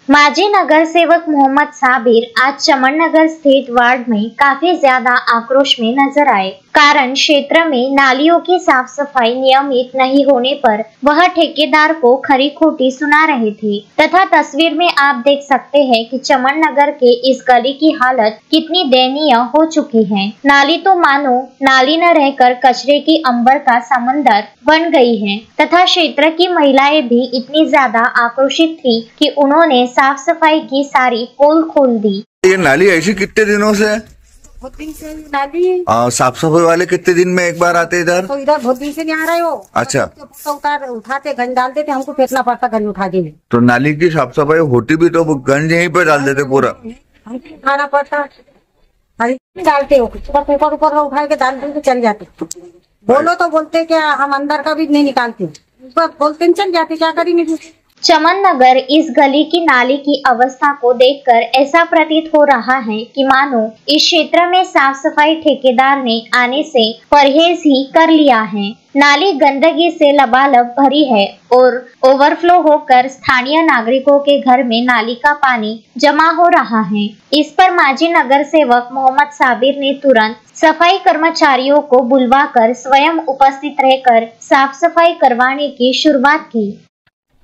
माजी नगर सेवक मोहम्मद साबिर आज चमन नगर स्थित वार्ड में काफी ज्यादा आक्रोश में नजर आए। कारण क्षेत्र में नालियों की साफ सफाई नियमित नहीं होने पर वह ठेकेदार को खरी खोटी सुना रहे थे तथा तस्वीर में आप देख सकते हैं कि चमन नगर के इस गली की हालत कितनी दयनीय हो चुकी है। नाली तो मानो नाली न रहकर कचरे की अंबर का समंदर बन गई है तथा क्षेत्र की महिलाएं भी इतनी ज्यादा आक्रोशित थी कि उन्होंने साफ सफाई की सारी पोल खोल दी। ये नाली ऐसी कितने दिनों से है? बहुत दिन से नाली। साफ सफाई वाले कितने दिन में एक बार आते इधर? तो इधर बहुत दिन से नहीं आ रहे हो। अच्छा। उठाते गंज डाल देते, हमको फेंकना पड़ता गंज उठा के। तो नाली की साफ सफाई होती भी तो गंज यहीं पे डाल देते पूरा? हमको उठाना पड़ता, डालते हो ऊपर ऊपर उठा के डाल देते चल जाते। बोलो तो बोलते क्या, हम अंदर का भी नहीं निकालते, ऊपर बोलते चल जाते, क्या करेंगे। चमन नगर इस गली की नाली की अवस्था को देखकर ऐसा प्रतीत हो रहा है कि मानो इस क्षेत्र में साफ सफाई ठेकेदार ने आने से परहेज ही कर लिया है। नाली गंदगी से लबालब भरी है और ओवरफ्लो होकर स्थानीय नागरिकों के घर में नाली का पानी जमा हो रहा है। इस पर माजी नगर सेवक मोहम्मद साबिर ने तुरंत सफाई कर्मचारियों को बुलवाकर स्वयं उपस्थित रहकर साफ सफाई करवाने की शुरुआत की।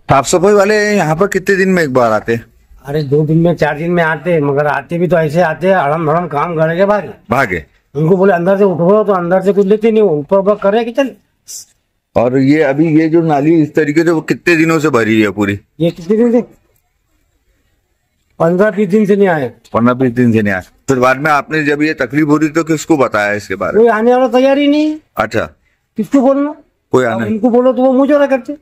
साफ सफाई वाले यहाँ पर कितने दिन में एक बार आते? अरे 2 दिन में 4 दिन में आते, मगर आते भी तो ऐसे आते हड़म हड़म काम करके भागे। उनको बोले अंदर से उठो, तो अंदर से कुछ लेते नहीं, ऊपर करे कि चल। और ये अभी ये जो नाली इस तरीके से वो कितने दिनों से भरी है पूरी? ये कितने दिन से? 15-20 दिन से नहीं आए। 15-20 दिन से नहीं आए। फिर बाद में आपने जब ये तकलीफ हो रही तो किसको बताया इसके बारे में? कोई आने वाला तैयार ही नहीं। अच्छा, किसको बोलना? कोई आने? उनको बोलो तो वो मुँह जोड़ा करते।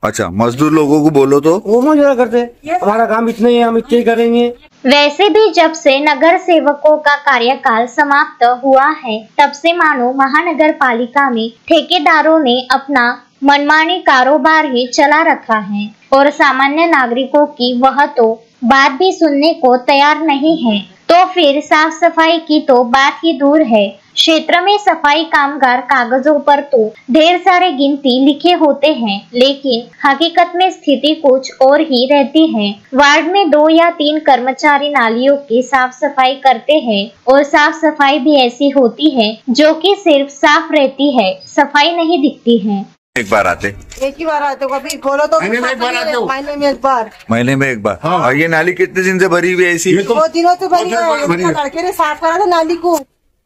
अच्छा, मजदूर लोगों को बोलो तो वो मुँह जोड़ा करते, हमारा काम इतना ही, हम इतना ही करेंगे। वैसे भी जब से नगर सेवकों का कार्यकाल समाप्त हुआ है तब से मानो महानगर पालिका में ठेकेदारों ने अपना मनमानी कारोबार ही चला रखा है और सामान्य नागरिकों की वह तो बात भी सुनने को तैयार नहीं है, तो फिर साफ सफाई की तो बात ही दूर है। क्षेत्र में सफाई कामगार कागजों पर तो ढेर सारे गिनती लिखे होते हैं, लेकिन हकीकत में स्थिति कुछ और ही रहती है। वार्ड में 2 या 3 कर्मचारी नालियों की साफ सफाई करते हैं और साफ सफाई भी ऐसी होती है जो कि सिर्फ साफ रहती है, सफाई नहीं दिखती है। एक बार आते? एक ही बार आते, कभी बोलो तो महीने में एक बार आते हो? महीने में एक बार। महीने में एक बार। हाँ। और ये नाली कितने दिन से भरी हुई है ऐसी? 2 दिनों से भरी है। लड़के ने साफ करा था नाली को,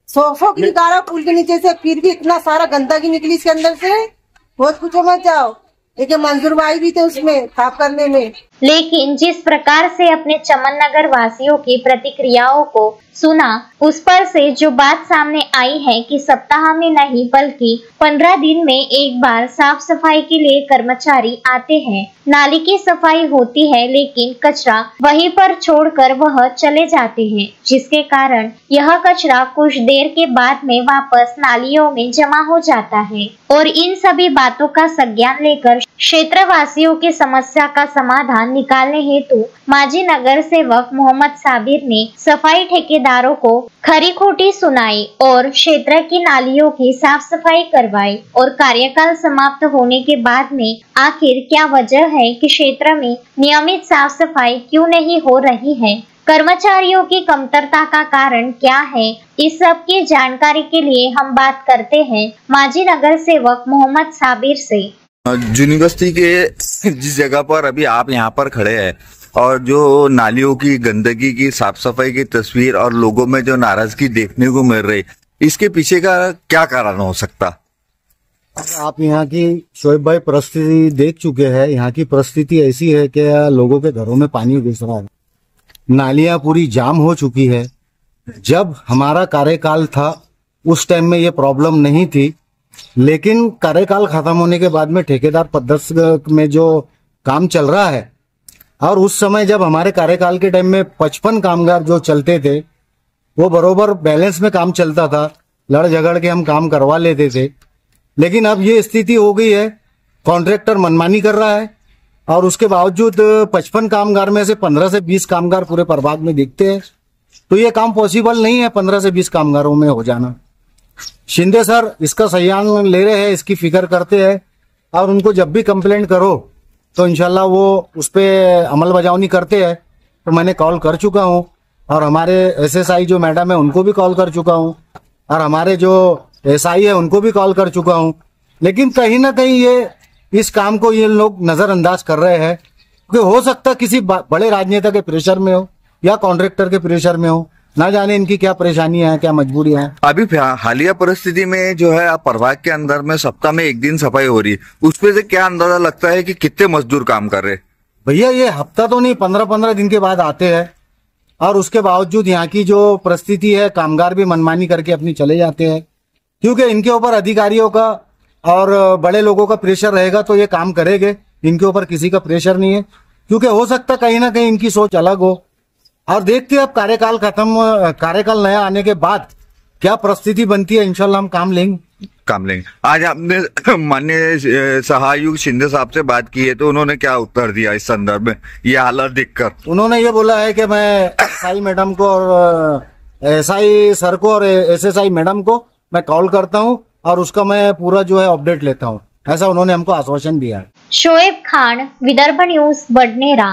100 की निकाला पुल के नीचे से, फिर भी इतना सारा गंदगी निकली इसके अंदर से, बहुत कुछ मत जाओ। लेकिन मंजूर भाई भी थे उसमें साफ करने में। लेकिन जिस प्रकार से अपने चमन नगर वासियों की प्रतिक्रियाओं को सुना, उस पर से जो बात सामने आई है कि सप्ताह में नहीं बल्कि 15 दिन में एक बार साफ सफाई के लिए कर्मचारी आते हैं। नाली की सफाई होती है लेकिन कचरा वहीं पर छोड़कर वह चले जाते हैं, जिसके कारण यह कचरा कुछ देर के बाद में वापस नालियों में जमा हो जाता है। और इन सभी बातों का संज्ञान लेकर क्षेत्रवासियों की समस्या का समाधान निकालने हेतु माजी नगर सेवक मोहम्मद साबिर ने सफाई ठेकेदारों को खरी खोटी सुनाई और क्षेत्र की नालियों की साफ सफाई करवाई। और कार्यकाल समाप्त होने के बाद में आखिर क्या वजह है कि क्षेत्र में नियमित साफ सफाई क्यों नहीं हो रही है, कर्मचारियों की कमतरता का कारण क्या है, इस सब की जानकारी के लिए हम बात करते हैं माजी नगर सेवक मोहम्मद साबिर से। यूनिवर्सिटी के जिस जगह पर अभी आप यहाँ पर खड़े हैं और जो नालियों की गंदगी की साफ सफाई की तस्वीर और लोगों में जो नाराजगी देखने को मिल रही, इसके पीछे का क्या कारण हो सकता? आप यहाँ की शोएब भाई परिस्थिति देख चुके हैं। यहाँ की परिस्थिति ऐसी है कि लोगों के घरों में पानी घुस रहा है, नालियां पूरी जाम हो चुकी है। जब हमारा कार्यकाल था उस टाइम में ये प्रॉब्लम नहीं थी, लेकिन कार्यकाल खत्म होने के बाद में ठेकेदार पद्धति में जो काम चल रहा है, और उस समय जब हमारे कार्यकाल के टाइम में 55 कामगार जो चलते थे वो बरोबर बैलेंस में काम चलता था, लड़ झगड़ के हम काम करवा लेते थे। लेकिन अब ये स्थिति हो गई है, कॉन्ट्रैक्टर मनमानी कर रहा है और उसके बावजूद 55 कामगार में से 15 से 20 कामगार पूरे प्रभाग में दिखते हैं। तो ये काम पॉसिबल नहीं है 15 से 20 कामगारों में हो जाना। शिंदे सर इसका संज्ञान ले रहे हैं, इसकी फिक्र करते हैं और उनको जब भी कंप्लेंट करो तो इंशाल्लाह वो उस पे अमल बजावनी करते हैं मैंने कॉल कर चुका हूँ और हमारे SSI जो मैडम है उनको भी कॉल कर चुका हूँ और हमारे जो SI है उनको भी कॉल कर चुका हूँ, लेकिन कहीं ना कहीं ये इस काम को ये लोग नजरअंदाज कर रहे हैं क्योंकि हो सकता किसी बड़े राजनेता के प्रेशर में हो या कॉन्ट्रैक्टर के प्रेशर में हो, ना जाने इनकी क्या परेशानियां हैं, क्या मजबूरियां हैं। अभी हालिया परिस्थिति में जो है प्रभाग के अंदर में सप्ताह में एक दिन सफाई हो रही है, उस पे से क्या अंदाजा लगता है कि कितने मजदूर काम कर रहे? भैया ये हफ्ता तो नहीं, 15-15 दिन के बाद आते हैं और उसके बावजूद यहाँ की जो परिस्थिति है कामगार भी मनमानी करके अपनी चले जाते हैं क्योंकि इनके ऊपर अधिकारियों का और बड़े लोगों का प्रेशर रहेगा तो ये काम करेंगे, इनके ऊपर किसी का प्रेशर नहीं है क्योंकि हो सकता कहीं ना कहीं इनकी सोच अलग हो। और देखते हैं अब कार्यकाल नया आने के बाद क्या परिस्थिति बनती है, इंशाल्लाह हम काम लेंगे। आज आपने माननीय सहायुक्त शिंदे साहब से बात की है तो उन्होंने क्या उत्तर दिया इस संदर्भ में, ये हालत देखकर? उन्होंने ये बोला है कि मैं SI मैडम को और SI सर को और SSI मैडम को मैं कॉल करता हूं और उसका मैं पूरा जो है अपडेट लेता हूं, ऐसा उन्होंने हमको आश्वासन दिया है। शोएब खान, विदर्भ न्यूज, बडनेरा।